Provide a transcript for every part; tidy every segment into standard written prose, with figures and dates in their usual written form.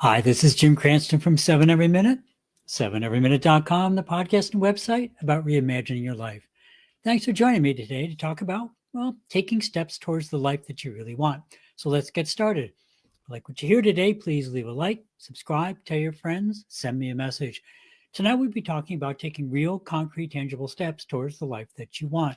Hi, this is Jim Cranston from 7 Every Minute, 7everyminute.com, the podcast and website about reimagining your life. Thanks for joining me today to talk about, well, taking steps towards the life that you really want. So let's get started. If you like what you hear today, please leave a like, subscribe, tell your friends, send me a message. Tonight we'll be talking about taking real, concrete, tangible steps towards the life that you want.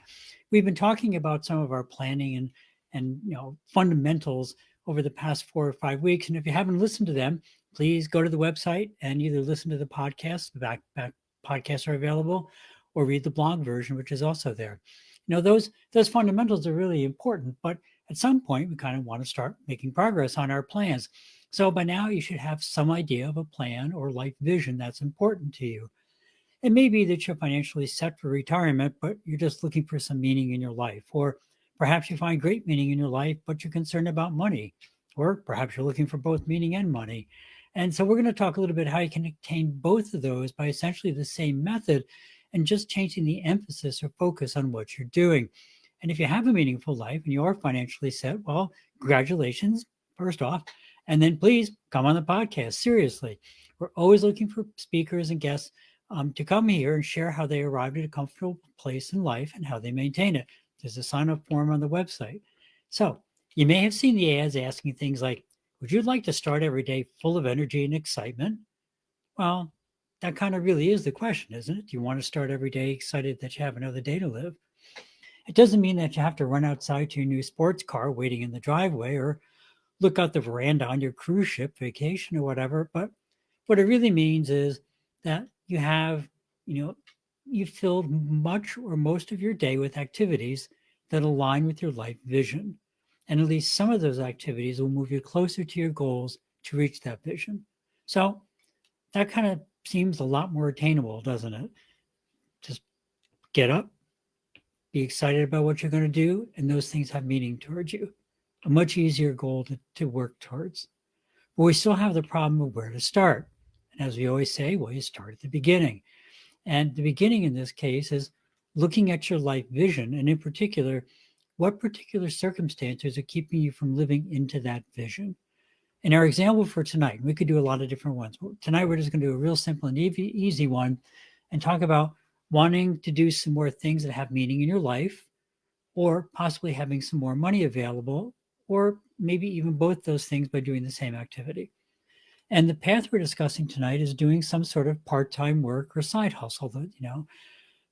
We've been talking about some of our planning and fundamentals over the past 4 or 5 weeks. And if you haven't listened to them, please go to the website and either listen to the podcast, the back podcasts are available, or read the blog version, which is also there. Those fundamentals are really important, but at some point we kind of want to start making progress on our plans. So by now you should have some idea of a plan or life vision that's important to you. It may be that you're financially set for retirement, but you're just looking for some meaning in your life. Or perhaps you find great meaning in your life, but you're concerned about money. Or perhaps you're looking for both meaning and money. And so we're going to talk a little bit how you can attain both of those by essentially the same method and just changing the emphasis or focus on what you're doing. And if you have a meaningful life and you are financially set, well, congratulations, first off. And then please come on the podcast. Seriously, we're always looking for speakers and guests to come here and share how they arrived at a comfortable place in life and how they maintain it. There's a sign up form on the website. So you may have seen the ads asking things like, would you like to start every day full of energy and excitement? Well, that kind of really is the question, isn't it? Do you want to start every day excited that you have another day to live? It doesn't mean that you have to run outside to your new sports car waiting in the driveway or look out the veranda on your cruise ship vacation or whatever. But what it really means is that you know, you filled much or most of your day with activities that align with your life vision. And at least some of those activities will move you closer to your goals to reach that vision. So that kind of seems a lot more attainable, doesn't it? Just get up, be excited about what you're going to do, and those things have meaning towards you. A much easier goal to work towards. But we still have the problem of where to start. And as we always say, well, you start at the beginning. And the beginning in this case is looking at your life vision, and in particular, what particular circumstances are keeping you from living into that vision. In our example for tonight, we could do a lot of different ones. Tonight, we're just going to do a real simple and easy one and talk about wanting to do some more things that have meaning in your life, or possibly having some more money available, or maybe even both those things by doing the same activity. And the path we're discussing tonight is doing some sort of part-time work or side hustle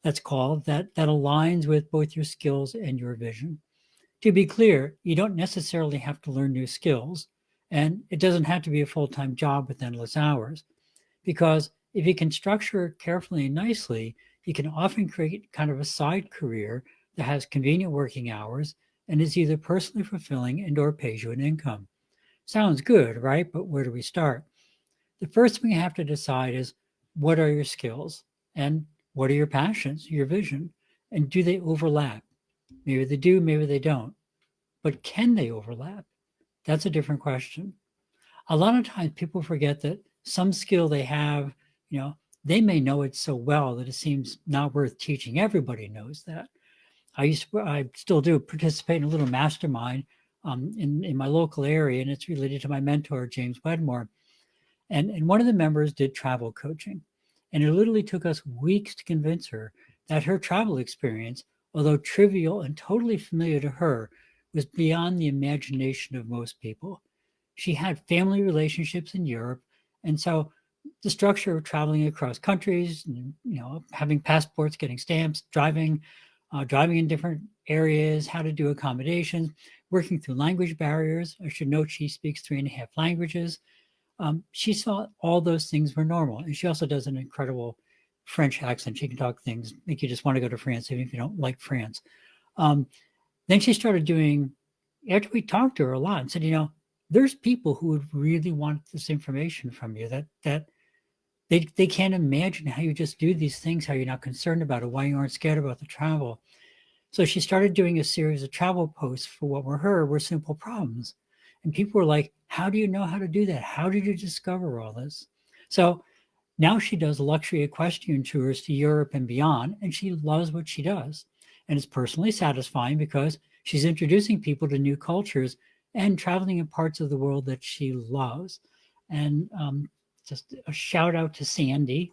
that's called that aligns with both your skills and your vision. To be clear, you don't necessarily have to learn new skills, and it doesn't have to be a full-time job with endless hours, because if you can structure it carefully and nicely, you can often create kind of a side career that has convenient working hours and is either personally fulfilling and or pays you an income. Sounds good, right? But where do we start? The first thing you have to decide is, what are your skills and what are your passions, your vision, and do they overlap? Maybe they do, maybe they don't. But can they overlap? That's a different question. A lot of times people forget that some skill they have, you know, they may know it so well that it seems not worth teaching. Everybody knows that. I still do participate in a little mastermind in my local area, and it's related to my mentor, James Wedmore. And one of the members did travel coaching. And it literally took us weeks to convince her that her travel experience, although trivial and totally familiar to her, was beyond the imagination of most people. She had family relationships in Europe. And so the structure of traveling across countries, having passports, getting stamps, driving in different areas, how to do accommodations, working through language barriers. I should note she speaks 3.5 languages. She saw all those things were normal. And she also does an incredible French accent. She can talk things, make you just want to go to France, even if you don't like France. Um, then she started doing, after we talked to her a lot and said, there's people who would really want this information from you that they can't imagine how you just do these things, how you're not concerned about it, why you aren't scared about the travel. So she started doing a series of travel posts for what were simple problems. And people were like, how do you know how to do that? How did you discover all this? So now she does luxury equestrian tours to Europe and beyond, and she loves what she does. And it's personally satisfying because she's introducing people to new cultures and traveling in parts of the world that she loves. And just a shout out to Sandy.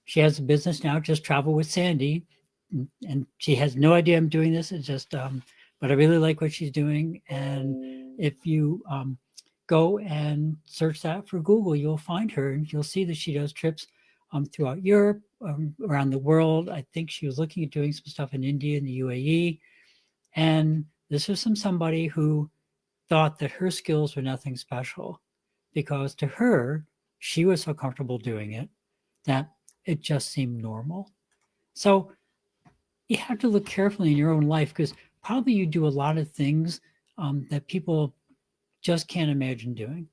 She has a business now, just Travel with Sandy. And she has no idea I'm doing this. It's just, but I really like what she's doing. And if you go and search that for Google, you'll find her and you'll see that she does trips throughout Europe, around the world. I think she was looking at doing some stuff in India and the UAE. And this was from somebody who thought that her skills were nothing special because to her, she was so comfortable doing it that it just seemed normal. So you have to look carefully in your own life because probably you do a lot of things that people just can't imagine doing.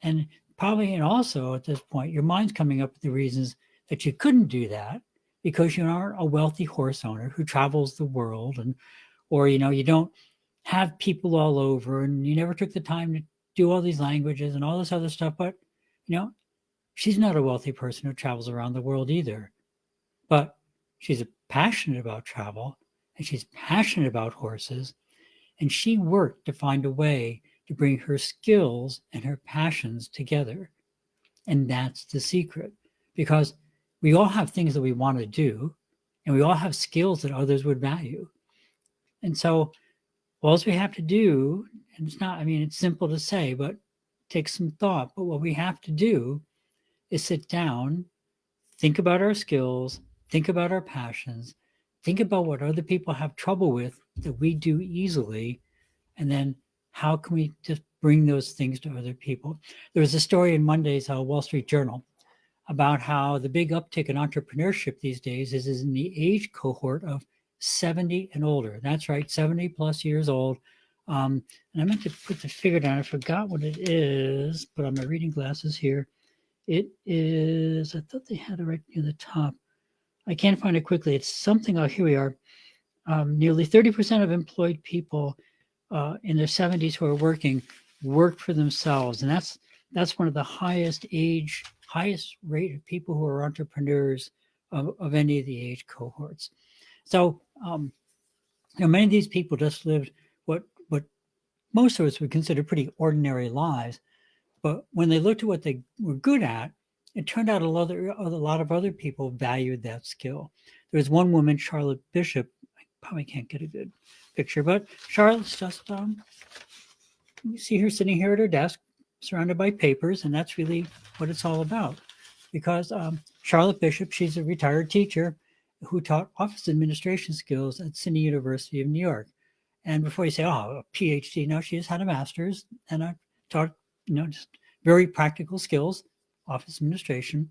And probably, and also at this point, your mind's coming up with the reasons that you couldn't do that because you aren't a wealthy horse owner who travels the world and, or, you don't have people all over and you never took the time to do all these languages and all this other stuff. But, you know, she's not a wealthy person who travels around the world either. But she's passionate about travel and she's passionate about horses. And she worked to find a way to bring her skills and her passions together. And that's the secret because we all have things that we want to do and we all have skills that others would value. And so all we have to do, and it's not, I mean, it's simple to say, but take some thought. But what we have to do is sit down, think about our skills, think about our passions, think about what other people have trouble with that we do easily, and then how can we just bring those things to other people? There was a story in Monday's Wall Street Journal about how the big uptick in entrepreneurship these days is in the age cohort of 70 and older. That's right, 70 plus years old. And I meant to put the figure down. I forgot what it is, but on my reading glasses here, it is, I thought they had it right near the top. I can't find it quickly. It's something, oh, here we are. Nearly 30% of employed people in their 70s who are work for themselves. And that's one of the highest rate of people who are entrepreneurs of any of the age cohorts. So, many of these people just lived what most of us would consider pretty ordinary lives. But when they looked at what they were good at, it turned out a lot of other people valued that skill. There was one woman, Charlotte Bishop. I probably can't get a good picture, but Charlotte's just, you see her sitting here at her desk, surrounded by papers, and that's really what it's all about. Because Charlotte Bishop, she's a retired teacher who taught office administration skills at SUNY University of New York. And before you say, oh, a PhD, no, she has had a master's and I taught, just very practical skills, office administration.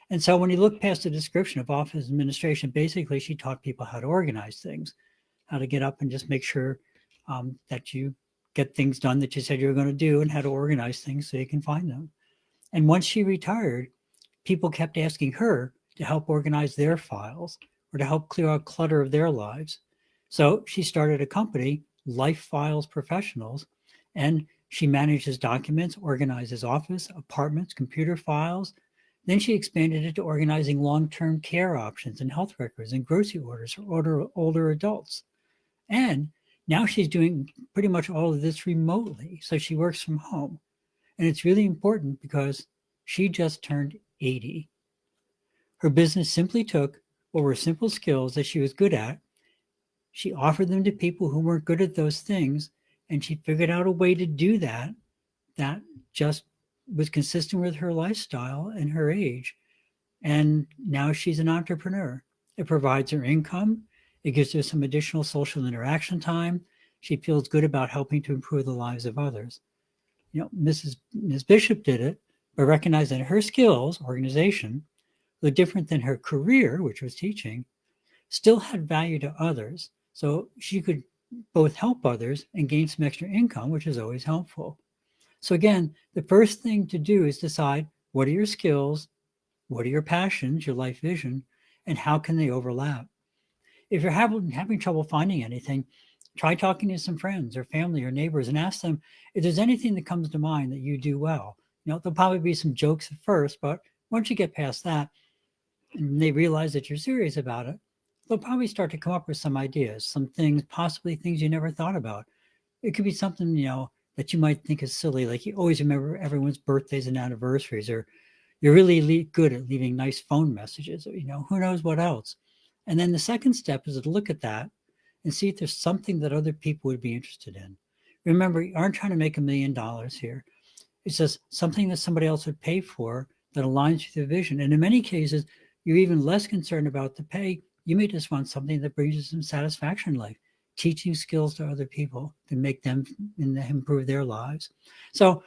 And so when you look past the description of office administration, basically she taught people how to organize things, how to get up and just make sure that you get things done that you said you were going to do and how to organize things so you can find them. And once she retired, people kept asking her to help organize their files or to help clear out clutter of their lives. So she started a company, Life Files Professionals, and she manages documents, organizes office, apartments, computer files. Then she expanded it to organizing long-term care options and health records and grocery orders for older adults. And now she's doing pretty much all of this remotely. So she works from home. And it's really important because she just turned 80. Her business simply took what were simple skills that she was good at. She offered them to people who weren't good at those things, and she figured out a way to do that just was consistent with her lifestyle and her age. And now she's an entrepreneur. It provides her income. It gives her some additional social interaction time. She feels good about helping to improve the lives of others. Ms. Bishop did it by recognizing her skills, organization, though different than her career, which was teaching, still had value to others. So she could both help others and gain some extra income, which is always helpful. So again, the first thing to do is decide what are your skills, what are your passions, your life vision, and how can they overlap? If you're having trouble finding anything, try talking to some friends or family or neighbors and ask them if there's anything that comes to mind that you do well. There'll probably be some jokes at first, but once you get past that and they realize that you're serious about it, they'll probably start to come up with some ideas, some things, possibly things you never thought about. It could be something, that you might think is silly, like you always remember everyone's birthdays and anniversaries, or you're really good at leaving nice phone messages, or, who knows what else. And then the second step is to look at that and see if there's something that other people would be interested in. Remember, you aren't trying to make $1,000,000 here. It's just something that somebody else would pay for that aligns with your vision. And in many cases, you're even less concerned about the pay. You may just want something that brings you some satisfaction in life, teaching skills to other people to make them improve their lives. So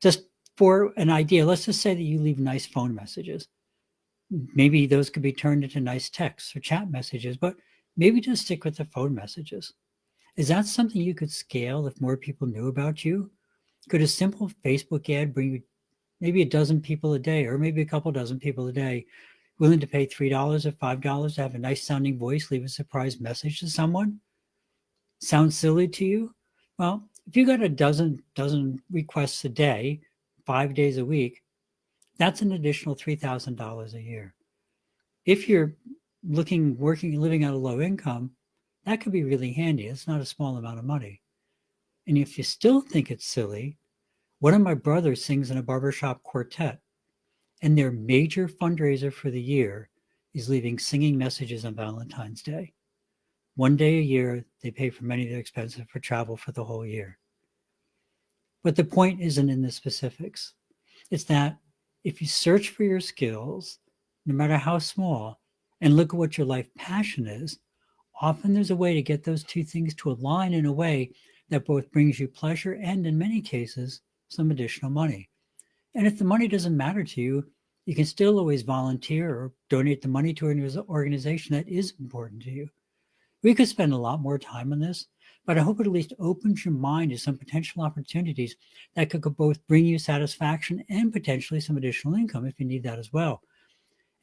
just for an idea, let's just say that you leave nice phone messages. Maybe those could be turned into nice texts or chat messages, but maybe just stick with the phone messages. Is that something you could scale if more people knew about you? Could a simple Facebook ad bring you maybe a dozen people a day, or maybe a couple dozen people a day, willing to pay $3 or $5 to have a nice sounding voice, leave a surprise message to someone? Sounds silly to you? Well, if you got a dozen requests a day, 5 days a week, that's an additional $3,000 a year. If you're working, living at a low income, that could be really handy. It's not a small amount of money. And if you still think it's silly, one of my brothers sings in a barbershop quartet, and their major fundraiser for the year is leaving singing messages on Valentine's Day. One day a year, they pay for many of their expenses for travel for the whole year. But the point isn't in the specifics. It's that if you search for your skills, no matter how small, and look at what your life passion is, often there's a way to get those two things to align in a way that both brings you pleasure and, in many cases, some additional money. And if the money doesn't matter to you, you can still always volunteer or donate the money to an organization that is important to you. We could spend a lot more time on this, but I hope it at least opens your mind to some potential opportunities that could both bring you satisfaction and potentially some additional income if you need that as well.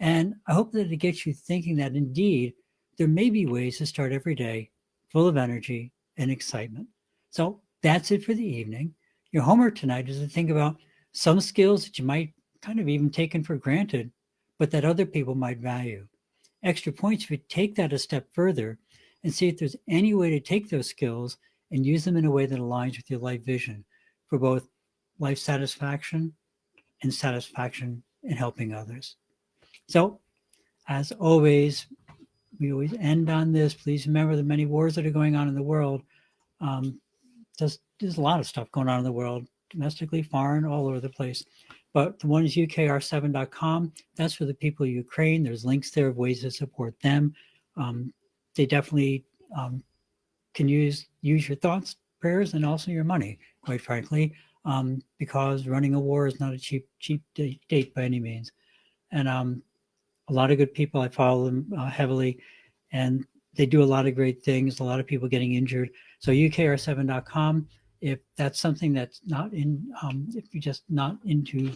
And I hope that it gets you thinking that indeed there may be ways to start every day full of energy and excitement. So that's it for the evening. Your homework tonight is to think about some skills that you might kind of even taken for granted, but that other people might value. Extra points if you take that a step further and see if there's any way to take those skills and use them in a way that aligns with your life vision for both life satisfaction and satisfaction in helping others. So, as always, we always end on this. Please remember the many wars that are going on in the world. There's a lot of stuff going on in the world, domestically, foreign, all over the place. But the one is ukr7.com. That's for the people of Ukraine. There's links there of ways to support them. They definitely can use your thoughts, prayers, and also your money, quite frankly, because running a war is not a cheap date by any means. And a lot of good people. I follow them heavily, and they do a lot of great things. A lot of people getting injured. So ukr7.com. If that's something that's not in, if you're just not into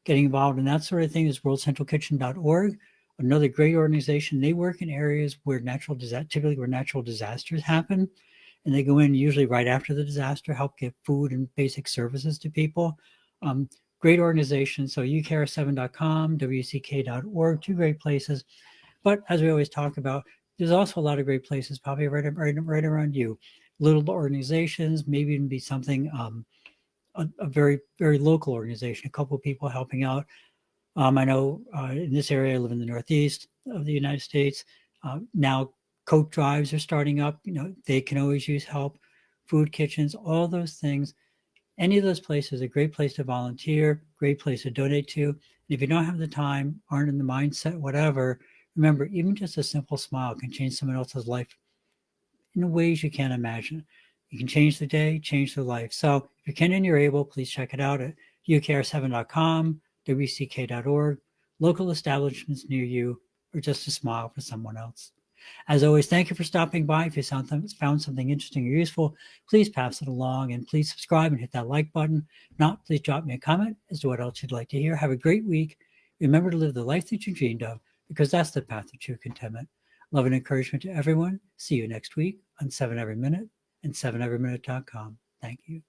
getting involved in that sort of thing, is worldcentralkitchen.org. Another great organization. They work in areas where typically where natural disasters happen, and they go in usually right after the disaster, help get food and basic services to people. Great organization. So ukr7.com, wck.org, two great places. But as we always talk about, there's also a lot of great places probably right around you. Little organizations, maybe even be something, a very, very local organization, a couple of people helping out. I know in this area, I live in the Northeast of the United States. Now coat drives are starting up. They can always use help. Food kitchens, all those things. Any of those places, a great place to volunteer, great place to donate to. And if you don't have the time, aren't in the mindset, whatever, remember, even just a simple smile can change someone else's life in ways you can't imagine. You can change the day, change their life. So if you can and you're able, please check it out at ukr7.com, wck.org, local establishments near you, or just a smile for someone else. As always, thank you for stopping by. If you found something interesting or useful, please pass it along, and please subscribe and hit that like button. If not, please drop me a comment as to what else you'd like to hear. Have a great week. Remember to live the life that you dreamed of, because that's the path to true contentment. Love and encouragement to everyone. See you next week on 7 Every Minute and 7everyminute.com. Thank you.